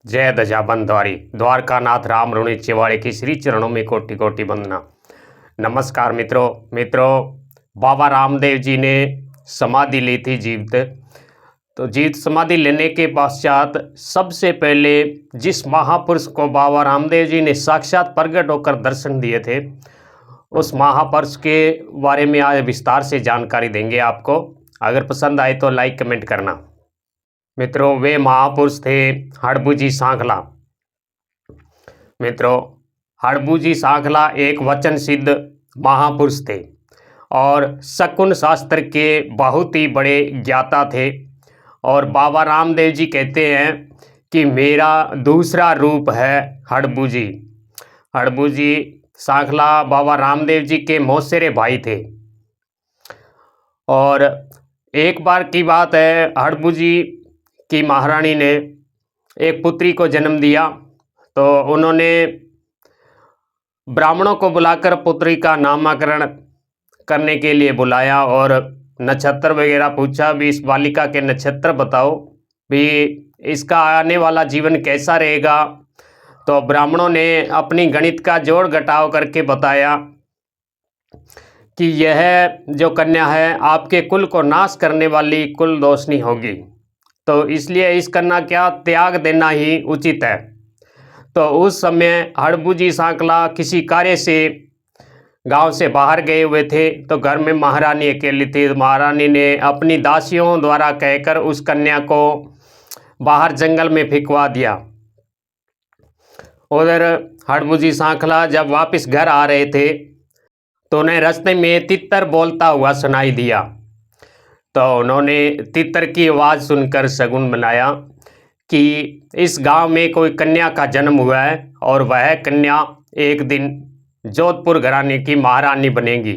जय दजाबंधारी द्वारकानाथ राम ऋणी चिवाड़े की श्री चरणों में कोटि कोटि वंदना। नमस्कार मित्रों बाबा रामदेव जी ने समाधि ली थी जीवित। तो जीवित समाधि लेने के पश्चात सबसे पहले जिस महापुरुष को बाबा रामदेव जी ने साक्षात प्रकट होकर दर्शन दिए थे, उस महापुरुष के बारे में आज विस्तार से जानकारी देंगे आपको। अगर पसंद आए तो लाइक कमेंट करना। मित्रों, वे महापुरुष थे हड़बूजी सांखला। मित्रों, हड़बूजी सांखला एक वचन सिद्ध महापुरुष थे और शकुन शास्त्र के बहुत ही बड़े ज्ञाता थे। और बाबा रामदेव जी कहते हैं कि मेरा दूसरा रूप है हड़बूजी। हड़बूजी सांखला बाबा रामदेव जी के मौसेरे भाई थे। और एक बार की बात है, हड़बूजी की महारानी ने एक पुत्री को जन्म दिया। तो उन्होंने ब्राह्मणों को बुलाकर पुत्री का नामकरण करने के लिए बुलाया और नक्षत्र वगैरह पूछा भी, इस बालिका के नक्षत्र बताओ भी, इसका आने वाला जीवन कैसा रहेगा। तो ब्राह्मणों ने अपनी गणित का जोड़ घटाव करके बताया कि यह जो कन्या है आपके कुल को नाश करने वाली कुल दोषनी होगी, तो इसलिए इस कन्या का त्याग देना ही उचित है। तो उस समय हड़बूजी सांखला किसी कार्य से गांव से बाहर गए हुए थे। तो घर में महारानी अकेली थी। महारानी ने अपनी दासियों द्वारा कहकर उस कन्या को बाहर जंगल में फेंकवा दिया। उधर हड़बूजी सांखला जब वापस घर आ रहे थे तो उन्हें रास्ते में तितर बोलता हुआ सुनाई दिया। तो उन्होंने तितर की आवाज़ सुनकर शगुन बनाया कि इस गांव में कोई कन्या का जन्म हुआ है और वह कन्या एक दिन जोधपुर घराने की महारानी बनेगी।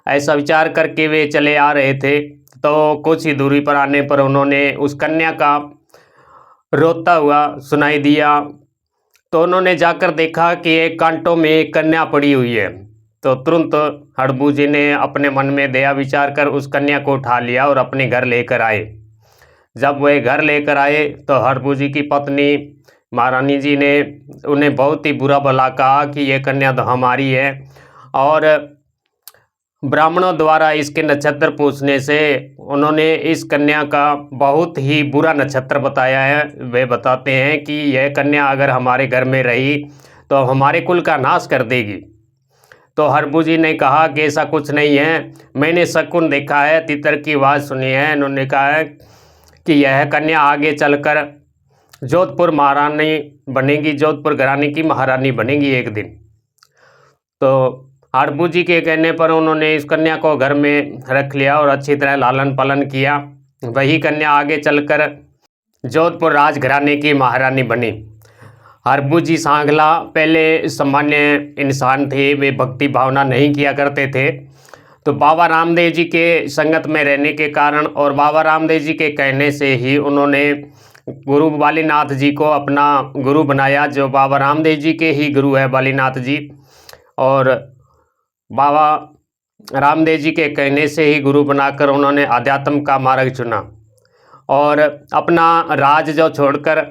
ऐसा विचार करके वे चले आ रहे थे। तो कुछ ही दूरी पर आने पर उन्होंने उस कन्या का रोता हुआ सुनाई दिया। तो उन्होंने जाकर देखा कि एक कांटों में एक कन्या पड़ी हुई है। तो तुरंत हड़बूजी ने अपने मन में दया विचार कर उस कन्या को उठा लिया और अपने घर लेकर आए। जब वे घर लेकर आए तो हड़बूजी की पत्नी महारानी जी ने उन्हें बहुत ही बुरा भला कहा कि ये कन्या तो हमारी है। और ब्राह्मणों द्वारा इसके नक्षत्र पूछने से उन्होंने इस कन्या का बहुत ही बुरा नक्षत्र बताया है। वे बताते हैं कि यह कन्या अगर हमारे घर में रही तो हमारे कुल का नाश कर देगी। तो हड़बूजी ने कहा कि ऐसा कुछ नहीं है, मैंने शकुन देखा है, तितर की आवाज़ सुनी है। इन्होंने कहा है कि यह कन्या आगे चलकर जोधपुर महारानी बनेगी, जोधपुर घराने की महारानी बनेगी एक दिन। तो हड़बूजी के कहने पर उन्होंने इस कन्या को घर में रख लिया और अच्छी तरह लालन पालन किया। वही कन्या आगे चलकर जोधपुर राजघराने की महारानी बनी। हड़बूजी सांखला पहले सामान्य इंसान थे, वे भक्ति भावना नहीं किया करते थे। तो बाबा रामदेव जी के संगत में रहने के कारण और बाबा रामदेव जी के कहने से ही उन्होंने गुरु बालीनाथ जी को अपना गुरु बनाया, जो बाबा रामदेव जी के ही गुरु है बालीनाथ जी। और बाबा रामदेव जी के कहने से ही गुरु बनाकर उन्होंने आध्यात्म का मार्ग चुना और अपना राज जो छोड़कर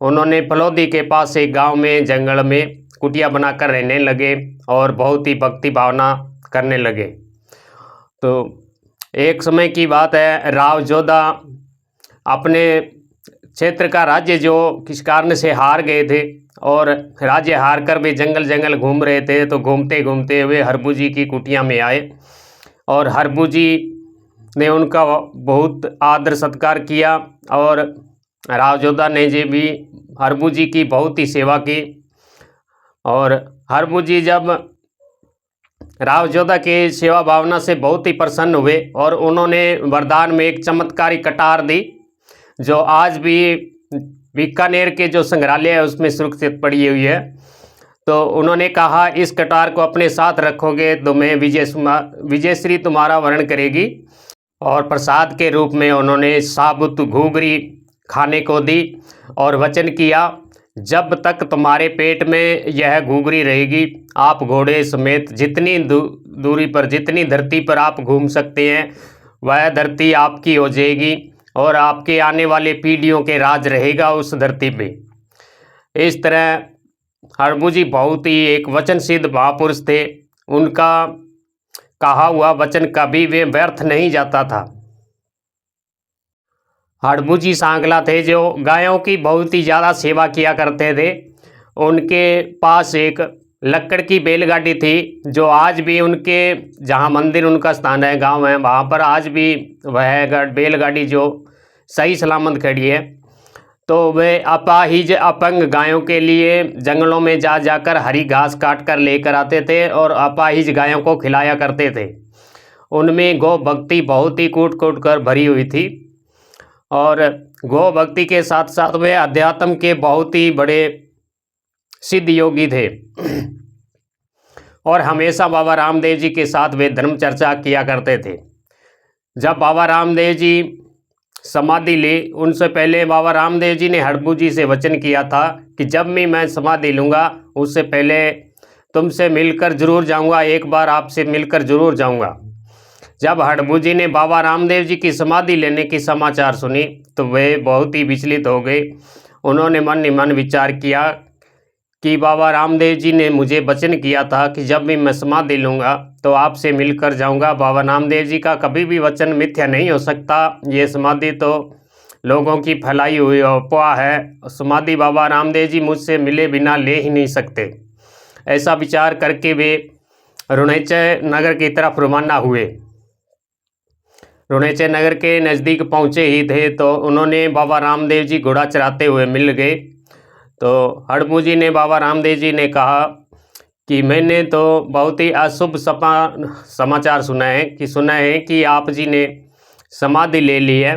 उन्होंने फलोदी के पास एक गांव में जंगल में कुटिया बनाकर रहने लगे और बहुत ही भक्ति भावना करने लगे। तो एक समय की बात है, राव जोधा अपने क्षेत्र का राज्य जो किस कारण से हार गए थे और राज्य हार कर वे जंगल जंगल घूम रहे थे। तो घूमते घूमते हुए हड़बूजी की कुटिया में आए और हड़बूजी ने उनका बहुत आदर सत्कार किया और राव जोधा ने जी भी हड़बूजी की बहुत ही सेवा की। और हड़बूजी जब राव जोधा के सेवा भावना से बहुत ही प्रसन्न हुए और उन्होंने वरदान में एक चमत्कारी कटार दी, जो आज भी बीकानेर के जो संग्रहालय है उसमें सुरक्षित पड़ी हुई है। तो उन्होंने कहा, इस कटार को अपने साथ रखोगे तो मैं विजयश्री तुम्हारा वर्ण करेगी। और प्रसाद के रूप में उन्होंने साबुत घूगरी खाने को दी और वचन किया, जब तक तुम्हारे पेट में यह घूगरी रहेगी आप घोड़े समेत जितनी दूरी पर, जितनी धरती पर आप घूम सकते हैं वह धरती आपकी हो जाएगी। और आपके आने वाले पीढ़ियों के राज रहेगा उस धरती पे। इस तरह हड़बू जी बहुत ही एक वचन सिद्ध महापुरुष थे। उनका कहा हुआ वचन कभी वे व्यर्थ नहीं जाता था। हड़बू जी सांगला थे जो गायों की बहुत ही ज़्यादा सेवा किया करते थे। उनके पास एक लक्कड़ की बैलगाड़ी थी जो आज भी उनके जहाँ मंदिर उनका स्थान है, गांव है, वहाँ पर आज भी वह बैलगाड़ी जो सही सलामत खड़ी है। तो वे अपाहिज अपंग गायों के लिए जंगलों में जा जाकर हरी घास काट कर लेकर आते थे और अपाहिज गायों को खिलाया करते थे। उनमें गौ भक्ति बहुत ही कूट कूट कर भरी हुई थी और गौ भक्ति के साथ साथ वे अध्यात्म के बहुत ही बड़े सिद्ध योगी थे और हमेशा बाबा रामदेव जी के साथ वे धर्म चर्चा किया करते थे। जब बाबा रामदेव जी समाधि ली, उनसे पहले बाबा रामदेव जी ने हड़बू जी से वचन किया था कि जब भी मैं समाधि लूँगा उससे पहले तुमसे मिलकर जरूर जाऊँगा, एक बार आपसे मिलकर जरूर जाऊँगा। जब हड़बू जी ने बाबा रामदेव जी की समाधि लेने की समाचार सुनी तो वे बहुत ही विचलित हो गए। उन्होंने मन ही मन विचार किया कि बाबा रामदेव जी ने मुझे वचन किया था कि जब भी मैं समाधि लूँगा तो आपसे मिलकर जाऊँगा। बाबा रामदेव जी का कभी भी वचन मिथ्या नहीं हो सकता। ये समाधि तो लोगों की फैलाई हुई अफवाह है। समाधि बाबा रामदेव जी मुझसे मिले बिना ले ही नहीं सकते। ऐसा विचार करके वे रुणेचय नगर की तरफ रवाना हुए। रुणेचय नगर के नज़दीक पहुँचे ही थे तो उन्होंने बाबा रामदेव जी घोड़ा चराते हुए मिल गए। तो हड़बू जी ने बाबा रामदेव जी ने कहा कि मैंने तो बहुत ही अशुभ समाचार सुना है कि आप जी ने समाधि ले ली है।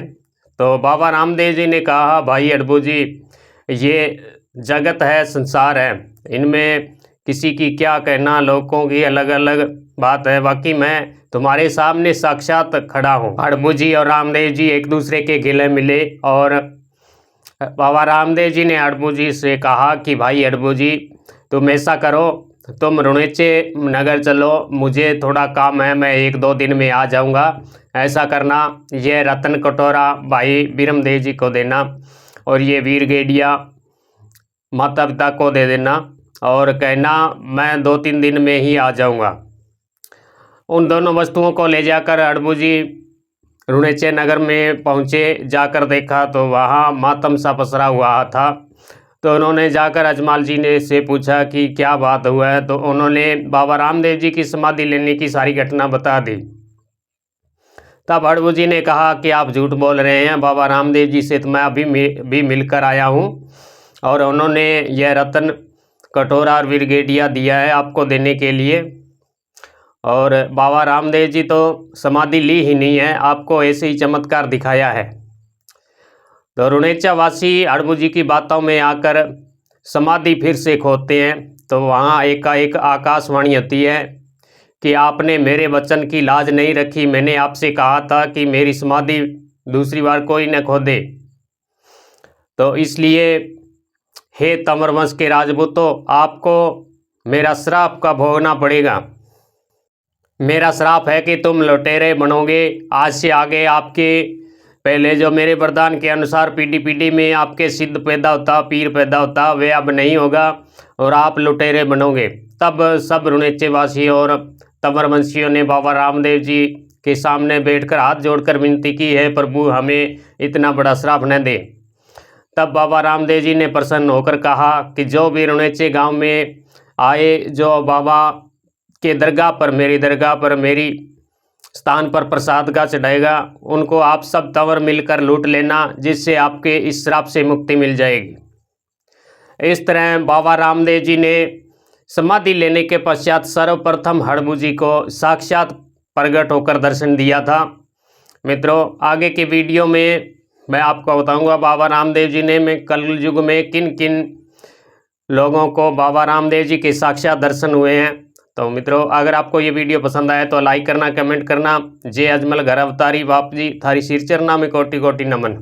तो बाबा रामदेव जी ने कहा, भाई हड़बू जी, ये जगत है, संसार है, इनमें किसी की क्या कहना, लोगों की अलग अलग बात है, बाकी मैं तुम्हारे सामने साक्षात खड़ा हूँ। हड़बू जी और रामदेव जी एक दूसरे के गले मिले और बाबा रामदेव जी ने हड़बू जी से कहा कि भाई हड़बू जी, तुम ऐसा करो, तुम रुणेचय नगर चलो, मुझे थोड़ा काम है, मैं 1-2 दिन में आ जाऊंगा। ऐसा करना, ये रतन कटोरा भाई बीरमदेव जी को देना और ये वीर गेडिया माता पिता को दे देना और कहना मैं 2-3 दिन में ही आ जाऊंगा। उन दोनों वस्तुओं को ले जाकर हड़बू जी रुणेचय नगर में पहुँचे। जाकर देखा तो वहाँ मातम सा पसरा हुआ था। तो उन्होंने जाकर अजमाल जी ने से पूछा कि क्या बात हुआ है। तो उन्होंने बाबा रामदेव जी की समाधि लेने की सारी घटना बता दी। तब हड़बू जी ने कहा कि आप झूठ बोल रहे हैं, बाबा रामदेव जी से तो मैं अभी भी मिलकर आया हूँ और उन्होंने यह रतन कटोरा और विरगेडिया दिया है आपको देने के लिए। और बाबा रामदेव जी तो समाधि ली ही नहीं है, आपको ऐसे ही चमत्कार दिखाया है। तो रुणेचय वासी हड़बू जी की बातों में आकर समाधि फिर से खोदते हैं। तो वहाँ एकाएक आकाशवाणी होती है कि आपने मेरे वचन की लाज नहीं रखी, मैंने आपसे कहा था कि मेरी समाधि दूसरी बार कोई न खोदे। तो इसलिए हे तंवर वंश के राजपूतों, आपको मेरा श्राप का भोगना पड़ेगा। मेरा श्राप है कि तुम लुटेरे बनोगे। आज से आगे आपके पहले जो मेरे वरदान के अनुसार पीढ़ी पीढ़ी में आपके सिद्ध पैदा होता, पीर पैदा होता, वे अब नहीं होगा और आप लुटेरे बनोगे। तब सब रुणेचय वासी और तंवर वंशियों ने बाबा रामदेव जी के सामने बैठकर हाथ जोड़कर विनती की है, प्रभु हमें इतना बड़ा श्राप न दे। तब बाबा रामदेव जी ने प्रसन्न होकर कहा कि जो भी रुणेचय गाँव में आए, जो बाबा के दरगाह पर मेरी स्थान पर प्रसाद का चढ़ाएगा, उनको आप सब तंवर मिलकर लूट लेना, जिससे आपके इस श्राप से मुक्ति मिल जाएगी। इस तरह बाबा रामदेव जी ने समाधि लेने के पश्चात सर्वप्रथम हड़बू जी को साक्षात प्रकट होकर दर्शन दिया था। मित्रों, आगे के वीडियो में मैं आपको बताऊंगा बाबा रामदेव जी ने में कलयुग में किन किन लोगों को बाबा रामदेव जी के साक्षात दर्शन हुए हैं। तो मित्रों, अगर आपको ये वीडियो पसंद आए तो लाइक करना, कमेंट करना। जय अजमल घर अवतारी बाप जी थारी सिर चरना में कोटि कोटि नमन।